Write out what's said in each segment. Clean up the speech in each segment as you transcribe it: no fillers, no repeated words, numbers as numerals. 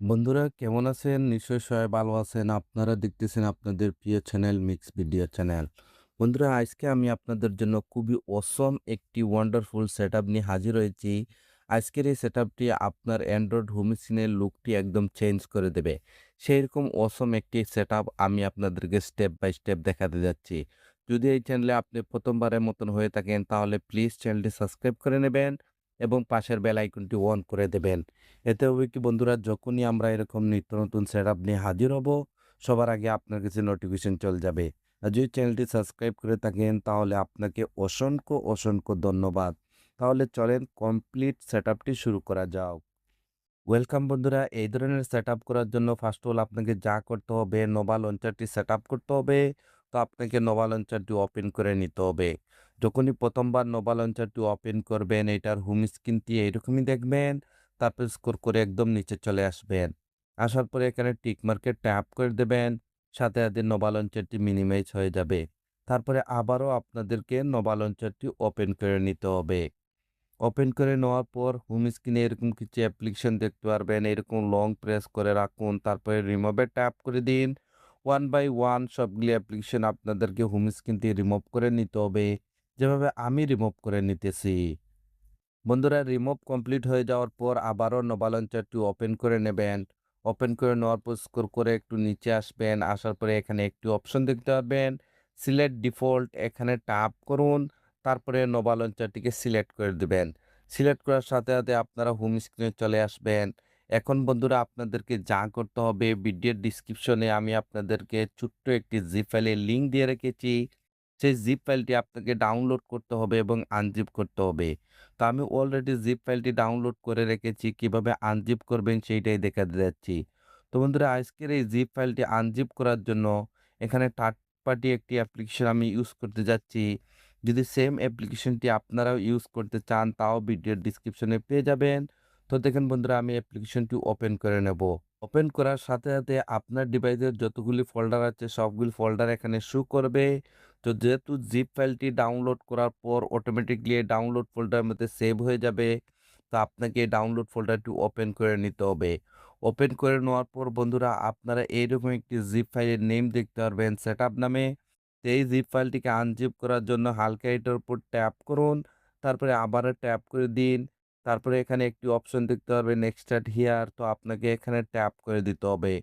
বন্ধুরা কেমন আছেন? নিশ্চয়ই সবাই ভালো আছেন। আপনারা দেখতেছেন আপনাদের প্রিয় চ্যানেল মিক্স ভিডিও চ্যানেল। বন্ধুরা আজকে আমি আপনাদের জন্য খুবই অসম একটি ওয়ান্ডারফুল সেটআপ নিয়ে হাজির হয়েছি। আজকের এই সেটআপটি আপনার অ্যান্ড্রয়েড হোম স্ক্রিনের লুকটি একদম চেঞ্জ করে দেবে। সেইরকম অসম একটি সেটআপ আমি আপনাদেরকে স্টেপ বাই স্টেপ দেখাতে যাচ্ছি। যদি এই চ্যানেলে আপনি প্রথমবারের মতন হয়ে থাকেন তাহলে প্লিজ চ্যানেলটি সাবস্ক্রাইব করে নেবেন এবং পাশের বেল আইকনটি অন করে দেবেন। এতে হবে কি বন্ধুরা যখনই আমরা এরকম নিত্য নতুন সেটআপ নিয়ে হাজির হব, সবার আগে আপনার কাছে নোটিফিকেশন চলে যাবে। আর যদি চ্যানেলটি সাবস্ক্রাইব করে থাকেন তাহলে আপনাকে অসংখ্য ধন্যবাদ। তাহলে চলেন কমপ্লিট সেটআপটি শুরু করা যাক। ওয়েলকাম বন্ধুরা, এই ধরনের সেটআপ করার জন্য ফার্স্ট অফ অল আপনাকে যা করতে হবে নোভা লঞ্চারটি সেটআপ করতে হবে। তো আপনাকে নোভা লঞ্চারটি ওপেন করে নিতে হবে। যখনই প্রথমবার নোভা লঞ্চারটি ওপেন করবেন এটার হোম স্ক্রিনটি এইরকমই দেখবেন। তারপর স্ক্রল করে একদম নিচে চলে আসবেন। আসার পরে এখানে টিক মার্কে ট্যাপ করে দেবেন। সাথে নোভা লঞ্চারটি মিনিমাইজ হয়ে যাবে। তারপরে আবারও আপনাদেরকে নোভা লঞ্চারটি ওপেন করে নিতে হবে। ওপেন করে নেওয়ার পর হোম স্ক্রিনে এরকম কিছু অ্যাপ্লিকেশন দেখতে পারবেন। এরকম লং প্রেস করে রাখুন। তারপরে রিমুভে ট্যাপ করে দিন। ওয়ান বাই ওয়ান সবগুলি অ্যাপ্লিকেশন আপনাদেরকে হোম স্ক্রিন থেকে রিমুভ করে নিতে হবে। যেভাবে আমি রিমুভ করে নিতেছি। বন্ধুরা রিমুভ কমপ্লিট হয়ে যাওয়ার পর আবারও নোভা লঞ্চারটি ওপেন করে নেবেন। ওপেন করে নেওয়ার পর স্ক্রল করে একটু নিচে আসবেন। আসার পরে এখানে একটি অপশন দেখতে পারবেন। সিলেক্ট ডিফল্ট এখানে ট্যাপ করুন। তারপরে নোভা লঞ্চারটিকে সিলেক্ট করে দিবেন। সিলেক্ট করার সাথে আপনারা হোম স্ক্রিনে চলে আসবেন। এখন বন্ধুরা আপনাদেরকে যা করতে হবে ভিডিওর ডিসক্রিপশনে আমি আপনাদেরকে ছোট্ট একটি জিপ ফাইলের লিঙ্ক দিয়ে রেখেছি। সেই জিপ ফাইলটি আপনাকে ডাউনলোড করতে হবে এবং আনজিপ করতে হবে। তো আমি অলরেডি জিপ ফাইলটি ডাউনলোড করে রেখেছি। কিভাবে আনজিপ করবেন সেইটাই দেখাতে যাচ্ছি। তো বন্ধুরা আজকের এই জিপ ফাইলটি আনজিপ করার জন্য এখানে থার্ড পার্টি একটি অ্যাপ্লিকেশন আমি ইউজ করতে যাচ্ছি। যদি সেম অ্যাপ্লিকেশনটি আপনারাও ইউজ করতে চান তাও ভিডিওর ডিসক্রিপশনে পেয়ে যাবেন। তো দেখেন বন্ধুরা আমি অ্যাপ্লিকেশনটি ওপেন করে নেব। ওপেন করার সাথে আপনার ডিভাইসের যতগুলি ফোল্ডার আছে সবগুলি ফোল্ডার এখানে শো করবে। তো যেহেতু জিপ ফাইলটি ডাউনলোড করার পর অটোমেটিকলি এই ডাউনলোড ফোল্ডারের মধ্যে সেভ হয়ে যাবে। তো আপনাকে এই ডাউনলোড ফোল্ডারটি ওপেন করে নিতে হবে। ওপেন করে নেওয়ার পর বন্ধুরা আপনারা এইরকম একটি জিপ ফাইলের নেম দেখতে পারবেন সেটআপ নামে। তো এই জিপ ফাইলটিকে আনজিপ করার জন্য হালকা এটার উপর ট্যাপ করুন। তারপরে আবারও ট্যাপ করে দিন। তারপরে এখানে একটি অপশন দেখতে পারবেন এক্সট্রাক্ট হিয়ার। তো আপনাকে এখানে ট্যাপ করে দিতে হবে।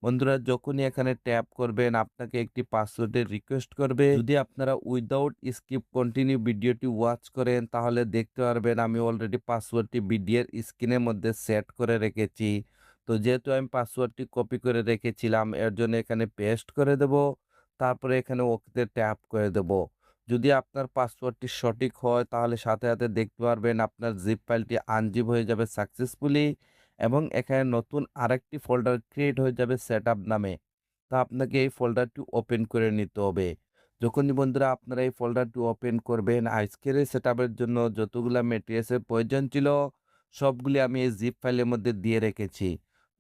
বন্ধুরা যখনই এখানে ট্যাপ করবেন আপনাকে একটি পাসওয়ার্ডের রিকোয়েস্ট করবে। যদি আপনারা উইদাউট স্কিপ কন্টিনিউ ভিডিওটি ওয়াচ করেন তাহলে দেখতে পারবেন আমি অলরেডি পাসওয়ার্ডটি ভিডিওর স্ক্রিনের মধ্যে সেট করে রেখেছি। তো যেহেতু আমি পাসওয়ার্ডটি কপি করে রেখেছিলাম এর জন্য এখানে পেস্ট করে দেব। তারপরে এখানে ওকেতে ট্যাপ করে দেব। যদি আপনার পাসওয়ার্ডটি সঠিক হয় তাহলে সাথে দেখতে পারবেন আপনার জিপ ফাইলটি আনজিপ হয়ে যাবে সাকসেসফুলি এবং এখানে নতুন আরেকটি ফোল্ডার ক্রিয়েট হয়ে যাবে সেটআপ নামে। তো আপনাকে এই ফোল্ডারটি ওপেন করে নিতে হবে। যখনই বন্ধুরা আপনারা এই ফোল্ডারটি ওপেন করবেন আজকের এই সেটআপের জন্য যতগুলা ম্যাটেরিয়ালসের প্রয়োজন ছিল সবগুলি আমি এই জিপ ফাইলের মধ্যে দিয়ে রেখেছি।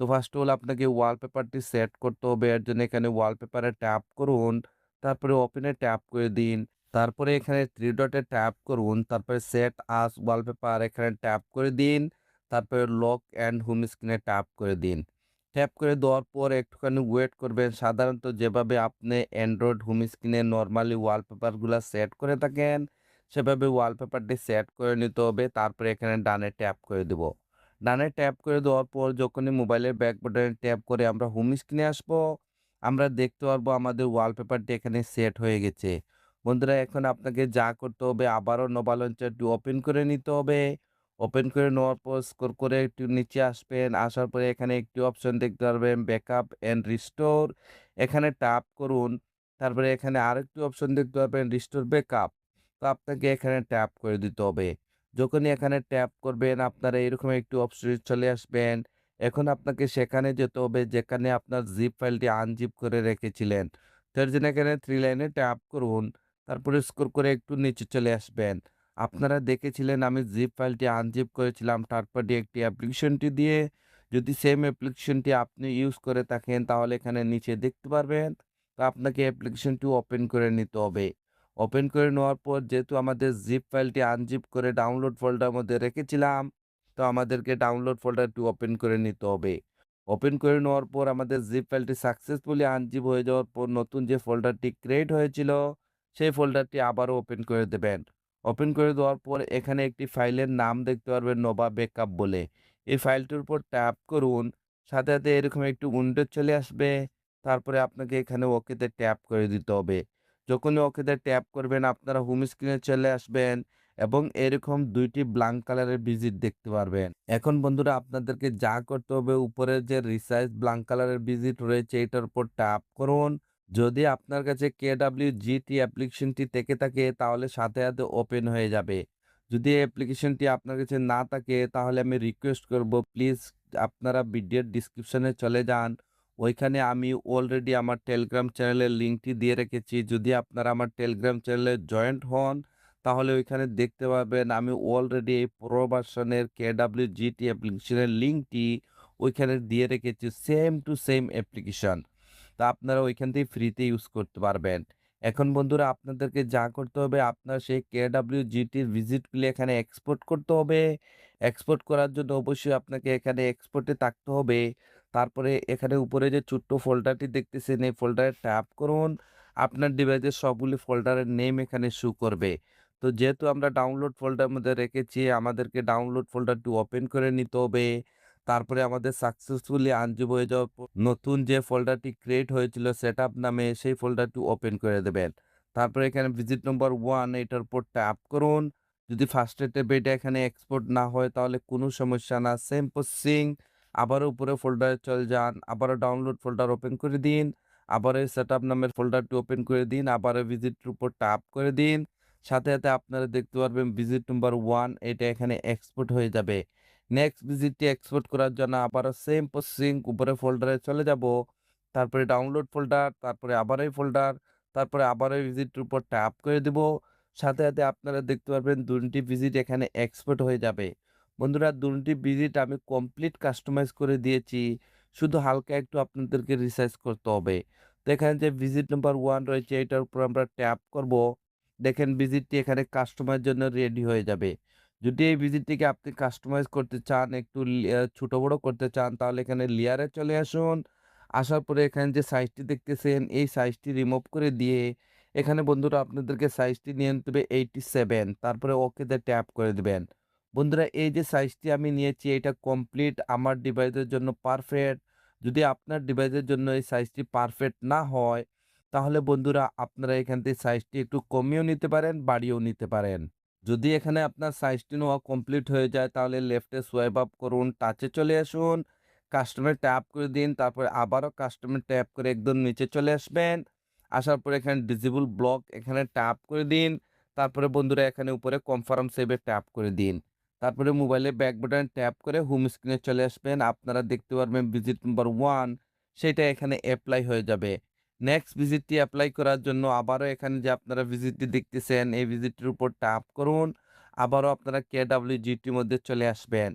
তো ফার্স্ট অফ অল আপনাকে ওয়ালপেপারটি সেট করতে হবে। এর জন্য এখানে ওয়ালপেপারে ট্যাপ করুন। তারপরে ওপেনে ট্যাপ করে দিন। তারপরে এখানে থ্রি ডটে ট্যাপ করুন। তারপরে সেট আস ওয়ালপেপার এখানে ট্যাপ করে দিন। তারপরে লক অ্যান্ড হোম স্ক্রিনে ট্যাপ করে দিন। ট্যাপ করে দেওয়ার পর একটুখানি ওয়েট করবেন। সাধারণত যেভাবে আপনি অ্যান্ড্রয়েড হোম স্ক্রিনে নরমালি ওয়ালপেপারগুলা সেট করে থাকেন, সেভাবে ওয়ালপেপারটি সেট করে নিতে হবে। তারপরে এখানে ডানে ট্যাপ করে দেব। ডানে ট্যাপ করে দেওয়ার পর যখনই মোবাইলের ব্যাক বাটনে ট্যাপ করে আমরা হোম স্ক্রিনে আসবো, আমরা দেখতে পারবো আমাদের ওয়ালপেপারটি এখানে সেট হয়ে গেছে। বন্ধুরা এখন আপনাকে যা করতে হবে আবারও নোভা লঞ্চারটি ওপেন করে নিতে হবে। ওপেন করে নেওয়ার পর স্ক্রল করে একটু নিচে আসবেন। আসার পরে এখানে একটি অপশন দেখতে পারবেন ব্যাকআপ অ্যান্ড রিস্টোর। এখানে ট্যাপ করুন। তারপরে এখানে আরেকটি অপশন দেখতে পারবেন রিস্টোর ব্যাকআপ। তো আপনাকে এখানে ট্যাপ করে দিতে হবে। যখনই এখানে ট্যাপ করবেন আপনারা এরকম একটি অপশনে চলে আসবেন। এখন আপনাকে সেখানে যেতে হবে যেখানে আপনার জিপ ফাইলটি আনজিপ করে রেখেছিলেন। তো এর জন্য এখানে 3 লাইনে ট্যাপ করুন। তারপরে স্ক্রল করে একটু নিচে চলে আসবেন। আপনারা দেখেছিলেন আমি জিপ ফাইলটি আনজিপ করেছিলাম থার্ড পার্টি একটি অ্যাপ্লিকেশনটি দিয়ে। যদি সেম অ্যাপ্লিকেশনটি আপনি ইউজ করে থাকেন তাহলে এখানে নিচে দেখতে পারবেন। তো আপনাকে অ্যাপ্লিকেশনটি ওপেন করে নিতে হবে। ওপেন করে নেওয়ার পর যেহেতু আমাদের জিপ ফাইলটি আনজিপ করে ডাউনলোড ফোল্ডার মধ্যে রেখেছিলাম, তো আমাদেরকে ডাউনলোড ফোল্ডারটি ওপেন করে নিতে হবে। ওপেন করে নেওয়ার পর আমাদের জিপ ফাইলটি সাকসেসফুলি আনজিপ হয়ে যাওয়ার পর নতুন যে ফোল্ডারটি ক্রিয়েট হয়েছিল, সেই ফোল্ডারটি আবারও ওপেন করে দেবেন। ওপেন করে দেওয়ার পর এখানে একটি ফাইলের নাম দেখতে পারবেন নোভা ব্যাকআপ বলে। এই ফাইলটির উপর ট্যাপ করুন। সাথে, সাথে এরকম একটি উইন্ডো চলে আসবে। তারপরে আপনাকে এখানে ওকেতে ট্যাপ করে দিতে হবে। যখনই ওকেতে ট্যাপ করবেন আপনারা হোম স্ক্রিনে চলে আসবেন এবং এরকম ২ টি ব্ল্যাংক কালারের ভিজিট দেখতে পারবেন। এখন বন্ধুরা আপনাদেরকে যা করতে হবে উপরের যে রিসাইজ ব্ল্যাংক কালারের ভিজিট রয়েছে এটার উপর ট্যাপ করুন। যদি আপনার কাছে KWGT অ্যাপ্লিকেশনটি থেকে থাকে তাহলে সাথে, সাথে ওপেন হয়ে যাবে। যদি এই অ্যাপ্লিকেশনটি আপনার কাছে না থাকে তাহলে আমি রিকোয়েস্ট করব প্লিজ আপনারা ভিডিওর ডেসক্রিপশনে চলে যান। ওইখানে আমি অলরেডি আমার টেলিগ্রাম চ্যানেলের লিঙ্কটি দিয়ে রেখেছি। যদি আপনারা আমার টেলিগ্রাম চ্যানেলে জয়েন্ট হন তাহলে ওইখানে দেখতে পাবেন আমি অলরেডি এই প্রো ভার্সনের KWGT অ্যাপ্লিকেশনের লিঙ্কটি ওইখানে দিয়ে রেখেছি সেম টু সেম অ্যাপ্লিকেশন। তা আপনারা ওইখান থেকে ফ্রিতে ইউজ করতে পারবেন। এখন বন্ধুরা আপনাদেরকে যা করতে হবে আপনার সেই KWGT র ভিজিটগুলি এখানে এক্সপোর্ট করতে হবে। এক্সপোর্ট করার জন্য অবশ্যই আপনাকে এখানে এক্সপোর্টে থাকতে হবে। তারপরে এখানে উপরে যে ছোট্ট ফোল্ডারটি দেখতেছেন এই ফোল্ডারে ট্যাপ করুন। আপনার ডিভাইসের সবগুলি ফোল্ডারের নেম এখানে শো করবে। তো যেহেতু আমরা ডাউনলোড ফোল্ডারের মধ্যে রেখেছি আমাদেরকে ডাউনলোড ফোল্ডারটি ওপেন করে নিতে হবে। তারপরে আমাদের সাকসেসফুলি আনজিপ হয়ে যাওয়ার পর নতুন যে ফোল্ডারটি ক্রিয়েট হয়েছিল সেটআপ নামে সেই ফোল্ডারটি ওপেন করে দেবেন। তারপরে এখানে ভিজিট নম্বর 1 এটার উপর ট্যাপ করুন। যদি ফার্স্ট ট্যাবে এটা এখানে এক্সপোর্ট না হয় তাহলে কোনো সমস্যা না। সেম প্রসেসিং আবারও উপরে ফোল্ডারে চলে যান। আবারও ডাউনলোড ফোল্ডার ওপেন করে দিন। আবারও এই সেটআপ নামের ফোল্ডারটি ওপেন করে দিন। আবারও ভিজিটের উপর ট্যাপ করে দিন। সাথে, সাথে আপনারা দেখতে পারবেন ভিজিট নম্বর 1 এটা এখানে এক্সপোর্ট হয়ে যাবে। নেক্সট ভিজিটটি এক্সপোর্ট করার জন্য আবারও সেম প্রসেসিং উপরে ফোল্ডারে চলে যাব। তারপরে ডাউনলোড ফোল্ডার, তারপরে আবার এই ফোল্ডার, তারপরে আবার এই ভিজিটের উপর ট্যাপ করে দিব। সাথে, সাথে আপনারা দেখতে পারবেন ২ টি ভিজিট এখানে এক্সপোর্ট হয়ে যাবে। বন্ধুরা ২ টি ভিজিট আমি কমপ্লিট কাস্টমাইজ করে দিয়েছি। শুধু হালকা একটু আপনাদেরকে রিসার্চ করতে হবে। তো এখানে যে ভিজিট নাম্বার 1 রয়েছে এটার উপর আমরা ট্যাপ করব। দেখেন ভিজিটটি এখানে কাস্টমারের জন্য রেডি হয়ে যাবে। যদি এই ভিজিটটিকে আপনি কাস্টমাইজ করতে চান, একটু ছোট বড় করতে চান তাহলে এখানে লেয়ারে চলে আসুন। আসার পরে এখানে যে সাইজটি দেখতেছেন এই সাইজটি রিমুভ করে দিয়ে এখানে বন্ধুরা আপনাদেরকে সাইজটি নিয়ে নিতে হবে 87 তারপরে ওকেতে ট্যাপ করে দিবেন। বন্ধুরা এই যে সাইজটি আমি নিয়েছি এটা কমপ্লিট আমার ডিভাইসের জন্য পারফেক্ট। যদি আপনার ডিভাইসের জন্য এই সাইজটি পারফেক্ট না হয় তাহলে বন্ধুরা আপনারা এখান থেকে সাইজটি একটু কমিয়েও নিতে পারেন, বাড়িয়েও নিতে পারেন। যদি এখানে আপনার সাইজটি নেওয়া কমপ্লিট হয়ে যায় তাহলে লেফটে সোয়াইপ আপ করুন, টাচে চলে আসুন, কাস্টমে ট্যাপ করে দিন, তারপরে আবারও কাস্টমে ট্যাপ করে একদম নিচে চলে আসবেন। আসার পরে এখানে ডিসেবল ব্লক এখানে ট্যাপ করে দিন। তারপরে বন্ধুরা এখানে উপরে কনফার্ম সেভে ট্যাপ করে দিন। তারপরে মোবাইলে ব্যাক বাটনে ট্যাপ করে হোম স্ক্রিনে চলে আসবেন। আপনারা দেখতে পারবেন ভিজিট নাম্বার 1 সেটা এখানে এপ্লাই হয়ে যাবে। নেক্সট ভিজিটটি এপ্লাই করার জন্য আবারও এখানে যে আপনারা ভিজিটটি দেখতেছেন এই ভিজিটটির উপর ট্যাপ করুন। আবারও আপনারা KWGT মধ্যে চলে আসবেন।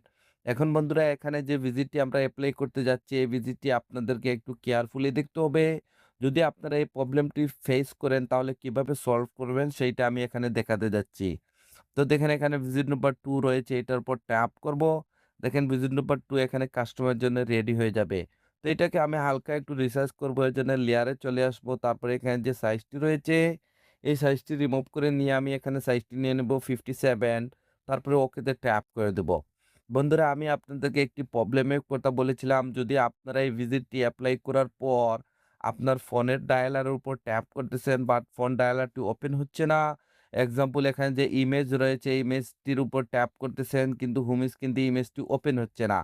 এখন বন্ধুরা এখানে যে ভিজিটটি আমরা এপ্লাই করতে যাচ্ছি এই ভিজিটটি আপনাদেরকে একটু কেয়ারফুলি দেখতে হবে। যদি আপনারা এই প্রবলেমটি ফেস করেন তাহলে কিভাবে সলভ করবেন সেইটা আমি এখানে দেখাতে যাচ্ছি। তো দেখেন এখানে ভিজিট নাম্বার 2 রয়েছে এটার উপর ট্যাপ করব। দেখেন ভিজিট নাম্বার 2 এখানে কাস্টমারের জন্য রেডি হয়ে যাবে। তো এটাকে আমি হালকা একটু রিসার্চ করব এজন্য লেয়ারে চলে আসবো। তারপরে এখানে যে সাইজটি রয়েছে এই সাইজটি রিমুভ করে নিয়ে আমি এখানে সাইজটি নিয়ে নেব 57 তারপরে ওকেতে ট্যাপ করে দেব। বন্ধুরা আমি আপনাদেরকে একটি প্রবলেমের কথা বলেছিলাম যদি আপনারা এই ভিজিটটি এপ্লাই করার পর আপনার ফোনের ডায়ালারের উপর ট্যাপ করতেছেন বাট ফোন ডায়ালারটি ওপেন হচ্ছে না। এক্সাম্পল এখানে যে ইমেজ রয়েছে এই ইমেজটির উপর ট্যাপ করতেছেন কিন্তু হোম স্ক্রিন দিয়ে ইমেজটি ওপেন হচ্ছে না।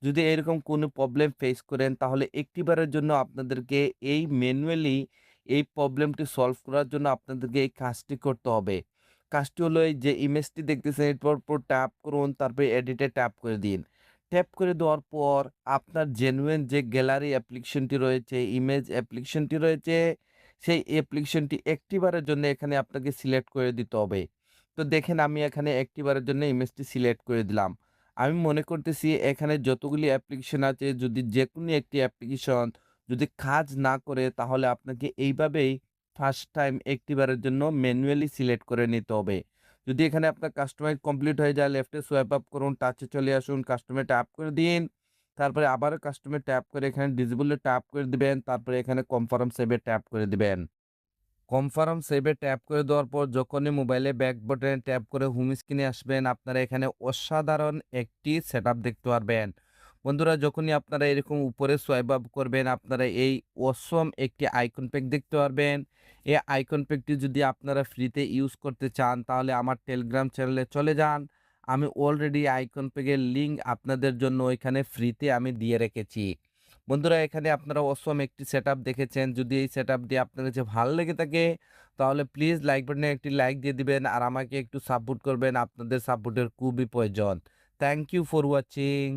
যদি এরকম কোনো প্রবলেম ফেস করেন তাহলে একটিবারের জন্য আপনাদেরকে এই ম্যানুয়ালি এই প্রবলেমটি সলভ করার জন্য আপনাদেরকে এই কাজটি করতে হবে। কাজটি হলো এই যে ইমেজটি দেখতেছেন এরপর উপর ট্যাপ করুন তারপরে এডিটে ট্যাপ করে দিন। ট্যাপ করে দেওয়ার পর আপনার জেনুইন যে গ্যালারি অ্যাপ্লিকেশনটি রয়েছে, ইমেজ অ্যাপ্লিকেশনটি রয়েছে সেই অ্যাপ্লিকেশনটি একটিবারের জন্য এখানে আপনাকে সিলেক্ট করে দিতে হবে। তো দেখেন আমি এখানে একটিবারের জন্য ইমেজটি সিলেক্ট করে দিলাম। আমি মনে করতেছি এখানে যতগুলি অ্যাপ্লিকেশন আছে যদি যেকোনো একটি অ্যাপ্লিকেশন যদি কাজ না করে তাহলে আপনাকে এইভাবেই ফার্স্ট টাইম একটিবারের জন্য ম্যানুয়ালি সিলেক্ট করে নিতে হবে। যদি এখানে আপনার কাস্টমাইজ কমপ্লিট হয়ে যায় লেফটে সোয়াইপ আপ করুন, টাচে চলে আসুন, কাস্টমার ট্যাপ করে দিন। তারপরে আবারও কাস্টমে ট্যাপ করে এখানে ডিসেবল-এ ট্যাপ করে দিবেন। তারপরে এখানে কনফার্ম সেভ-এ ট্যাপ করে দিবেন। কনফার্ম সেভ-এ ট্যাপ করে দেওয়ার পর যখনই মোবাইলে ব্যাক বাটনে ট্যাপ করে হোম স্ক্রিনে আসবেন, আপনারা এখানে অসাধারণ একটি সেটআপ দেখতে পারবেন। বন্ধুরা যখনই আপনারা এরকম উপরে সোয়াইপ আপ করবেন, আপনারা এই অসম একটি আইকন প্যাক দেখতে পারবেন। এই আইকন প্যাকটি যদি আপনারা ফ্রিতে ইউজ করতে চান, তাহলে আমার টেলিগ্রাম চ্যানেলে চলে যান। আমি অলরেডি আইকন প্যাকের লিঙ্ক আপনাদের জন্য ওইখানে ফ্রিতে আমি দিয়ে রেখেছি। বন্ধুরা এখানে আপনারা অসম একটি সেটআপ দেখেছেন। যদি এই সেটআপটি আপনার কাছে ভালো লেগে থাকে, তাহলে প্লিজ লাইক বাটনে একটি লাইক দিয়ে দিবেন আর আমাকে একটু সাপোর্ট করবেন। আপনাদের সাপোর্টের খুবই প্রয়োজন। Thank you for watching.